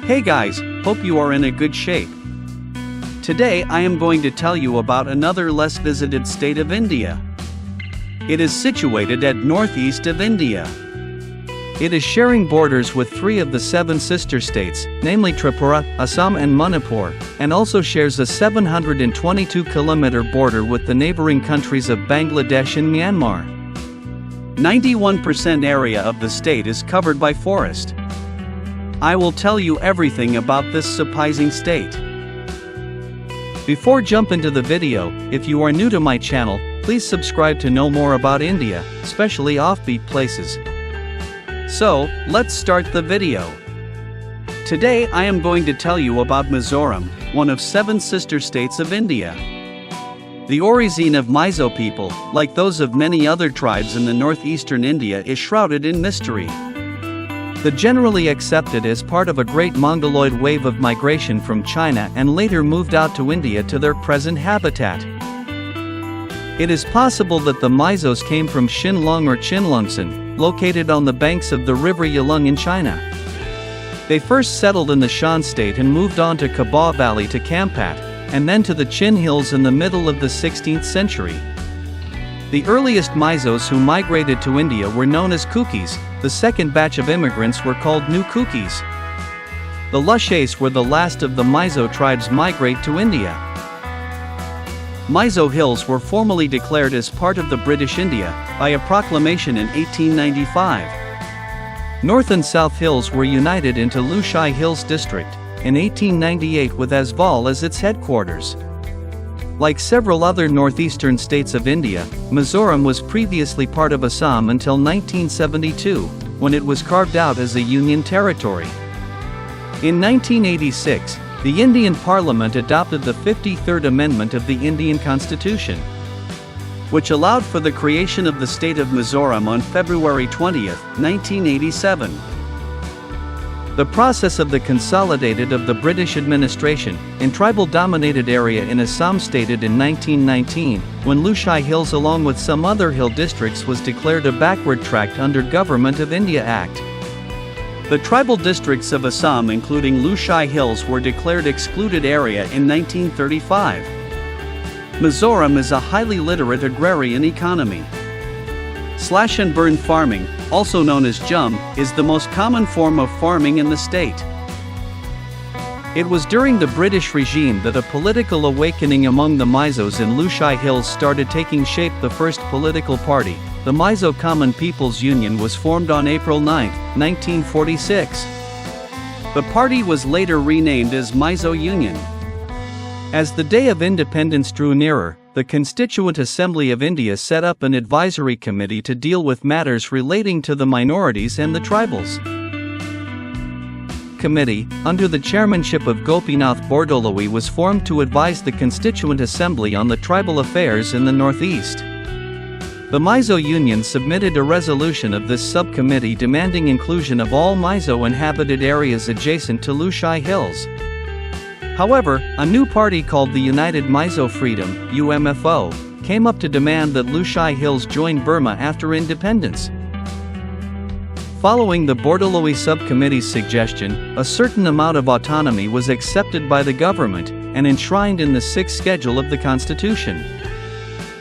Hey guys, hope you are in a good shape. Today I am going to tell you about another less visited state of India. It is situated at northeast of India. It is sharing borders with 3 of the 7 sister states, namely Tripura, Assam and Manipur, and also shares a 722-kilometer border with the neighboring countries of Bangladesh and Myanmar. 91% area of the state is covered by forest. I will tell you everything about this surprising state. Before jump into the video, if you are new to my channel, please subscribe to know more about India, especially offbeat places. So, let's start the video. Today I am going to tell you about Mizoram, one of 7 sister states of India. The origin of Mizo people, like those of many other tribes in the northeastern India, is shrouded in mystery. The generally accepted as part of a great Mongoloid wave of migration from China and later moved out to India to their present habitat. It is possible that the Mizos came from Xinlong or Qinlongsan, located on the banks of the river Yalung in China. They first settled in the Shan state and moved on to Kabah Valley to Kampat, and then to the Chin Hills in the middle of the 16th century. The earliest Mizos who migrated to India were known as Kukis. The second batch of immigrants were called New Kukis. The Lushais were the last of the Mizo tribes migrate to India. Mizo Hills were formally declared as part of the British India by a proclamation in 1895. North and South Hills were united into Lushai Hills District in 1898 with Asval as its headquarters. Like several other northeastern states of India, Mizoram was previously part of Assam until 1972, when it was carved out as a union territory. In 1986, the Indian Parliament adopted the 53rd Amendment of the Indian Constitution, which allowed for the creation of the state of Mizoram on February 20, 1987. The process of the consolidated of the British administration in tribal-dominated area in Assam started in 1919, when Lushai Hills along with some other hill districts was declared a backward tract under Government of India Act. The tribal districts of Assam including Lushai Hills were declared excluded area in 1935. Mizoram is a highly literate agrarian economy. Slash and burn farming, also known as jum, is the most common form of farming in the state. It was during the British regime that a political awakening among the Mizos in Lushai Hills started taking shape. The first political party, the Mizo Common People's Union, was formed on April 9, 1946. The party was later renamed as Mizo Union. As the day of independence drew nearer, the Constituent Assembly of India set up an advisory committee to deal with matters relating to the minorities and the tribals. Committee, under the chairmanship of Gopinath Bordoloi, was formed to advise the Constituent Assembly on the tribal affairs in the northeast. The Mizo Union submitted a resolution of this subcommittee demanding inclusion of all Mizo inhabited areas adjacent to Lushai Hills. However, a new party called the United Mizo Freedom (UMFO) came up to demand that Lushai Hills join Burma after independence. Following the Bordoloi subcommittee's suggestion, a certain amount of autonomy was accepted by the government and enshrined in the 6th schedule of the Constitution.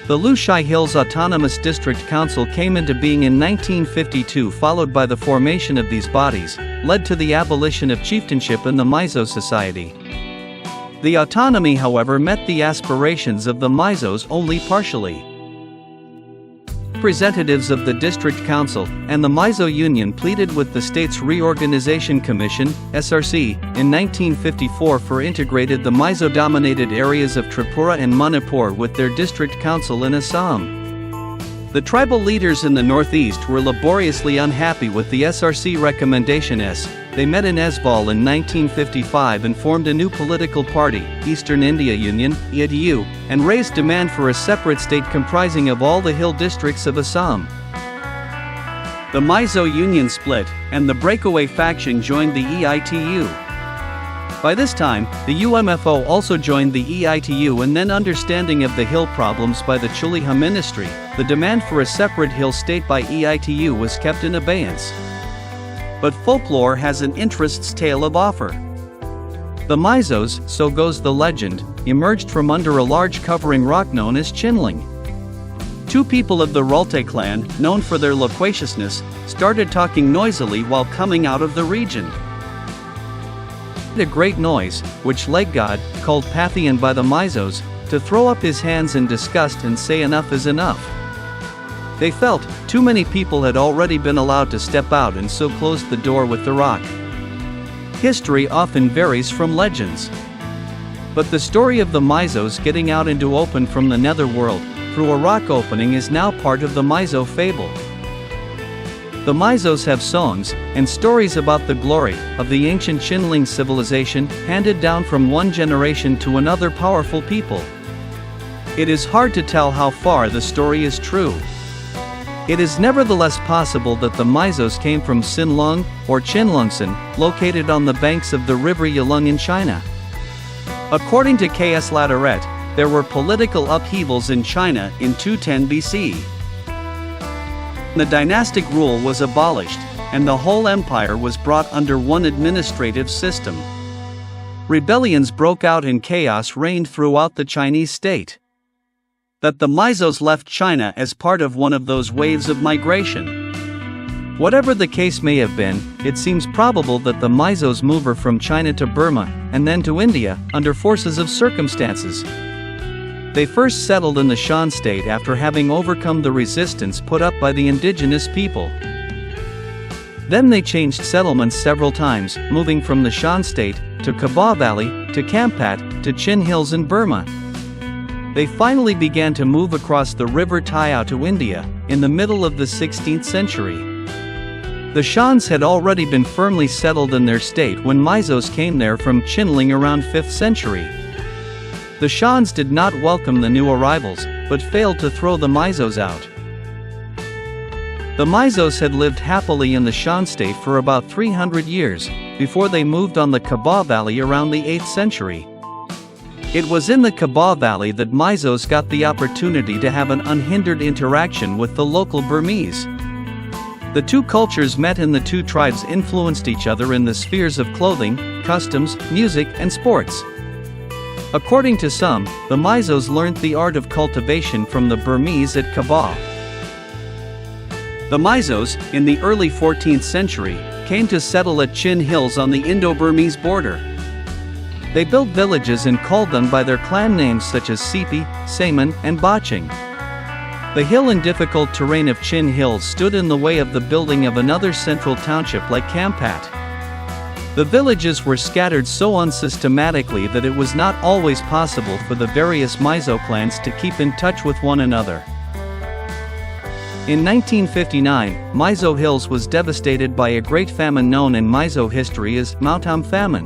The Lushai Hills Autonomous District Council came into being in 1952, followed by the formation of these bodies, led to the abolition of chieftainship in the Mizo society. The autonomy, however, met the aspirations of the Mizos only partially. Representatives of the District Council and the Mizo Union pleaded with the State's Reorganization Commission (SRC) in 1954 for integrated the Mizo-dominated areas of Tripura and Manipur with their District Council in Assam. The tribal leaders in the northeast were laboriously unhappy with the SRC recommendation. They met in Asval in 1955 and formed a new political party, Eastern India Union (EIDU), and raised demand for a separate state comprising of all the hill districts of Assam. The Mizo Union split, and the breakaway faction joined the EITU. By this time, the UMFO also joined the EITU, and then understanding of the hill problems by the Chuliha ministry, the demand for a separate hill state by EITU was kept in abeyance. But folklore has an interest's tale of offer. The Mizos, so goes the legend, emerged from under a large covering rock known as Chinling. Two people of the Rolte clan, known for their loquaciousness, started talking noisily while coming out of the region. A great noise, which led God, called Pathian by the Mizos, to throw up his hands in disgust and say enough is enough. They felt too many people had already been allowed to step out and so closed the door with the rock. History often varies from legends. But the story of the Mizos getting out into open from the netherworld, through a rock opening is now part of the Mizo fable. The Mizos have songs and stories about the glory of the ancient Chinling civilization, handed down from one generation to another powerful people. It is hard to tell how far the story is true. It is nevertheless possible that the Mizos came from Xinlong, or Qinlongsan, located on the banks of the river Yalung in China. According to K.S. Latourette, there were political upheavals in China in 210 BC. The dynastic rule was abolished, and the whole empire was brought under one administrative system. Rebellions broke out and chaos reigned throughout the Chinese state. That the Mizos left China as part of one of those waves of migration. Whatever the case may have been, it seems probable that the Mizos moved from China to Burma, and then to India, under forces of circumstances. They first settled in the Shan state after having overcome the resistance put up by the indigenous people. Then they changed settlements several times, moving from the Shan state, to Kaba Valley, to Kampat, to Chin Hills in Burma. They finally began to move across the river Tayao to India, in the middle of the 16th century. The Shans had already been firmly settled in their state when Mizos came there from Chinling around 5th century. The Shans did not welcome the new arrivals, but failed to throw the Mizos out. The Mizos had lived happily in the Shan state for about 300 years, before they moved on the Kaba Valley around the 8th century. It was in the Kaba Valley that Mizos got the opportunity to have an unhindered interaction with the local Burmese. The two cultures met and the two tribes influenced each other in the spheres of clothing, customs, music, and sports. According to some, the Mizos learned the art of cultivation from the Burmese at Kaba. The Mizos, in the early 14th century, came to settle at Chin Hills on the Indo-Burmese border. They built villages and called them by their clan names such as Sipi, Saman, and Baching. The hill and difficult terrain of Chin Hills stood in the way of the building of another central township like Kampat. The villages were scattered so unsystematically that it was not always possible for the various Mizo clans to keep in touch with one another. In 1959, Mizo Hills was devastated by a great famine known in Mizo history as Mautam famine.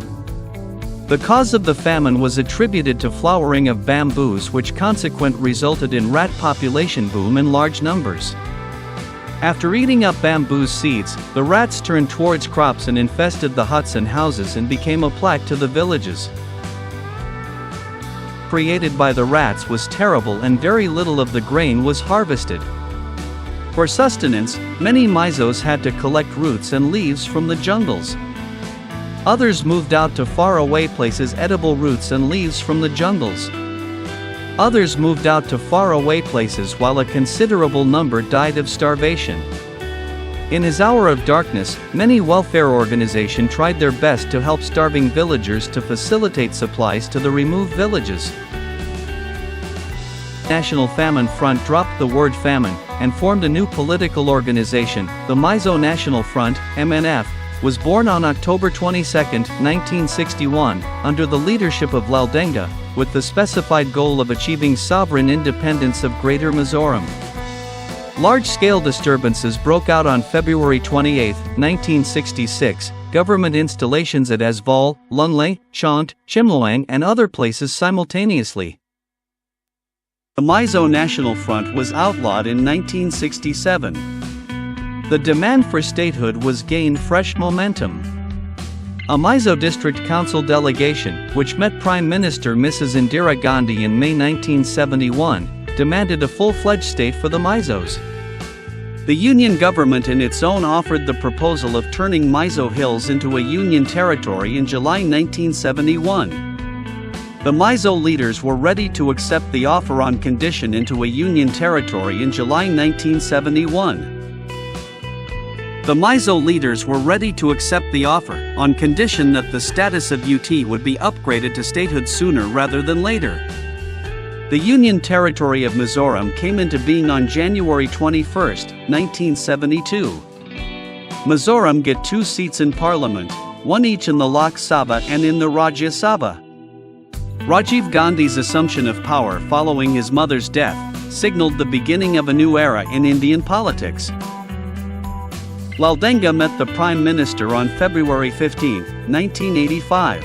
The cause of the famine was attributed to flowering of bamboos, which consequently resulted in rat population boom in large numbers. After eating up bamboo seeds, the rats turned towards crops and infested the huts and houses and became a plague to the villages. Created by the rats was terrible and very little of the grain was harvested. For sustenance, many Mizos had to collect roots and leaves from the jungles. Others moved out to faraway places edible roots and leaves from the jungles. Others moved out to faraway places while a considerable number died of starvation. In his hour of darkness, many welfare organizations tried their best to help starving villagers to facilitate supplies to the removed villages. National Famine Front dropped the word famine and formed a new political organization. The Mizo National Front, MNF, was born on October 22, 1961, under the leadership of Laldenga, with the specified goal of achieving sovereign independence of Greater Mizoram. Large-scale disturbances broke out on February 28, 1966, government installations at Asval, Lunglei, Chont, Chimloang and other places simultaneously. The Mizo National Front was outlawed in 1967. The demand for statehood was gained fresh momentum. A Mizo District Council delegation, which met Prime Minister Mrs. Indira Gandhi in May 1971, demanded a full-fledged state for the Mizos. The Union government in its own offered the proposal of turning Mizo Hills into a Union territory in July 1971. The Mizo leaders were ready to accept the offer on condition into a Union territory in July 1971. The Mizo leaders were ready to accept the offer on condition that the status of UT would be upgraded to statehood sooner rather than later. The Union Territory of Mizoram came into being on January 21, 1972. Mizoram get 2 seats in parliament, one each in the Lok Sabha and in the Rajya Sabha. Rajiv Gandhi's assumption of power following his mother's death signaled the beginning of a new era in Indian politics. Lal Denga met the Prime Minister on February 15, 1985.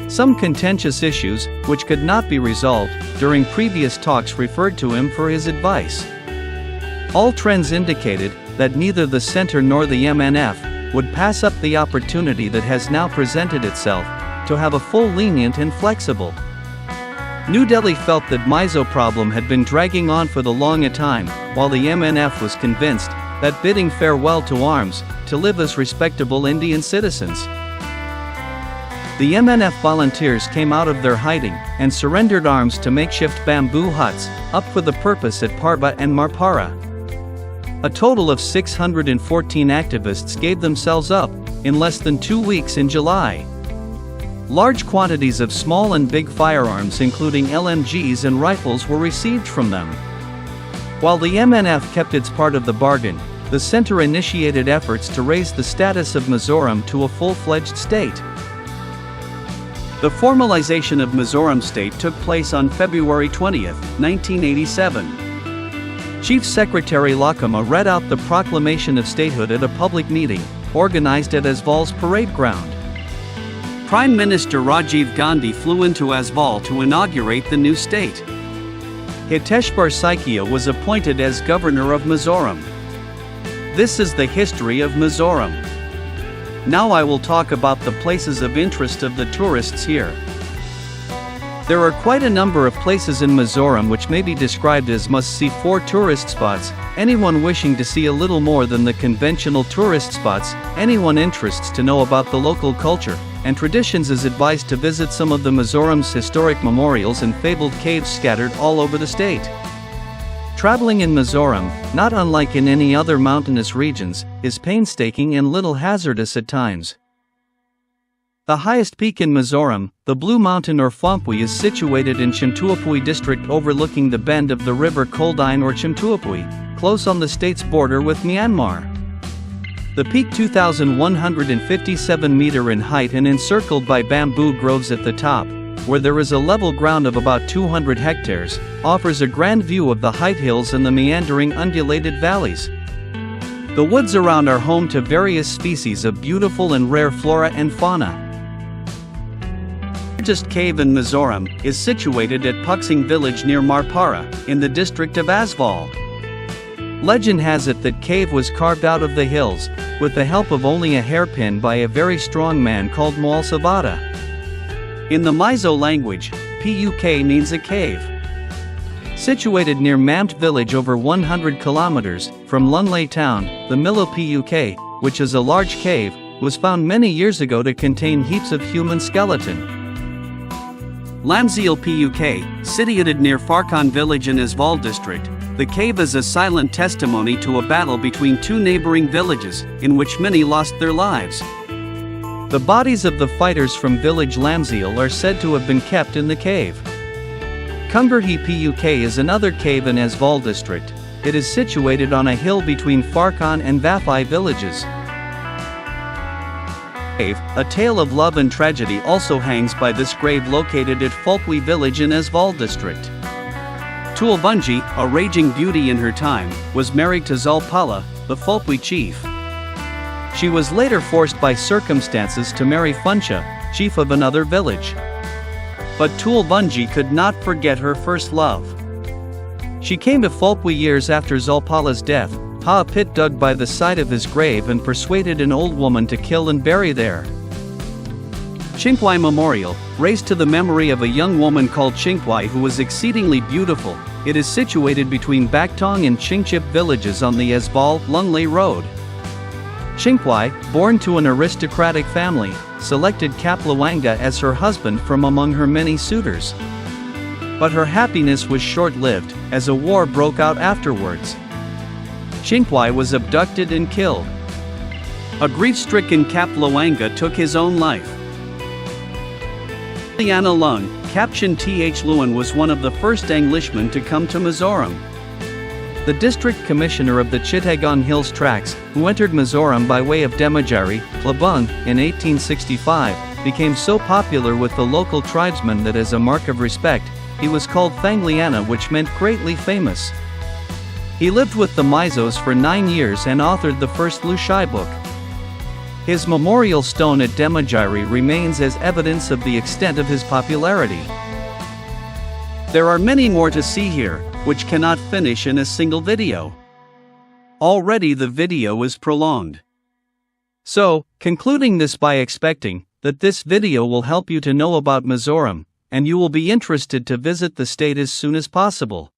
Some contentious issues, which could not be resolved during previous talks, referred to him for his advice. All trends indicated that neither the centre nor the MNF would pass up the opportunity that has now presented itself to have a full lenient and flexible. New Delhi felt that Mizo problem had been dragging on for the long a time, while the MNF was convinced that bidding farewell to arms to live as respectable Indian citizens. The MNF volunteers came out of their hiding and surrendered arms to makeshift bamboo huts, up for the purpose at Parba and Marpara. A total of 614 activists gave themselves up in less than 2 weeks in July. Large quantities of small and big firearms including LMGs and rifles were received from them. While the MNF kept its part of the bargain, the centre initiated efforts to raise the status of Mizoram to a full-fledged state. The formalization of Mizoram state took place on February 20, 1987. Chief Secretary Lakama read out the proclamation of statehood at a public meeting, organized at Asval's parade ground. Prime Minister Rajiv Gandhi flew into Asval to inaugurate the new state. Hiteshbar Saikia was appointed as governor of Mizoram. This is the history of Mizoram. Now I will talk about the places of interest of the tourists here. There are quite a number of places in Mizoram which may be described as must-see for tourist spots. Anyone wishing to see a little more than the conventional tourist spots, anyone interested to know about the local culture and traditions is advised to visit some of the Mizoram's historic memorials and fabled caves scattered all over the state. Traveling in Mizoram, not unlike in any other mountainous regions, is painstaking and little hazardous at times. The highest peak in Mizoram, the Blue Mountain or Phompuy, is situated in Chimtuapui district overlooking the bend of the river Koldine or Chimtuapui, close on the state's border with Myanmar. The peak, 2,157 meter in height and encircled by bamboo groves at the top, where there is a level ground of about 200 hectares, offers a grand view of the height hills and the meandering undulated valleys. The woods around are home to various species of beautiful and rare flora and fauna. The largest cave in Mizoram is situated at Puksing village near Marpara, in the district of Asval. Legend has it that cave was carved out of the hills, with the help of only a hairpin by a very strong man called Moal Savada. In the Mizo language, Puk means a cave. Situated near Mamt village over 100 kilometers from Lunlei town, the Milo Puk, which is a large cave, was found many years ago to contain heaps of human skeleton. Lamziel Puk, situated near Farkan village in Asval district, the cave is a silent testimony to a battle between 2 neighboring villages, in which many lost their lives. The bodies of the fighters from village Lamziel are said to have been kept in the cave. Kungerhi Puk is another cave in Asval district. It is situated on a hill between Farkan and Vapai villages. A tale of love and tragedy also hangs by this grave located at Phompuy village in Asval district. Tulvunji, a raging beauty in her time, was married to Zalpala, the Phompuy chief. She was later forced by circumstances to marry Funcha, chief of another village. But Tulvunji could not forget her first love. She came to Phompuy years after Zalpala's death, a pit dug by the side of his grave and persuaded an old woman to kill and bury there. Chingpwai Memorial, raised to the memory of a young woman called Chingpwai who was exceedingly beautiful, It is situated between Baktong and Chingchip villages on the Esbal, Lunglei Road. Chingkwai, born to an aristocratic family, selected Kaplawanga as her husband from among her many suitors. But her happiness was short-lived, as a war broke out afterwards. Chingkwai was abducted and killed. A grief-stricken Kaplawanga took his own life. Liana Lung, captain Th Luan, was one of the first Englishmen to come to Mizoram. The district commissioner of the Chittagong Hills Tracts, who entered Mizoram by way of Demajari, Klabung, in 1865, became so popular with the local tribesmen that as a mark of respect, he was called Thangliana, which meant greatly famous. He lived with the Mizos for 9 years and authored the first Lushai book. His memorial stone at Demajari remains as evidence of the extent of his popularity. There are many more to see here, which cannot finish in a single video. Already the video is prolonged. So, concluding this by expecting that this video will help you to know about Mizoram, and you will be interested to visit the state as soon as possible.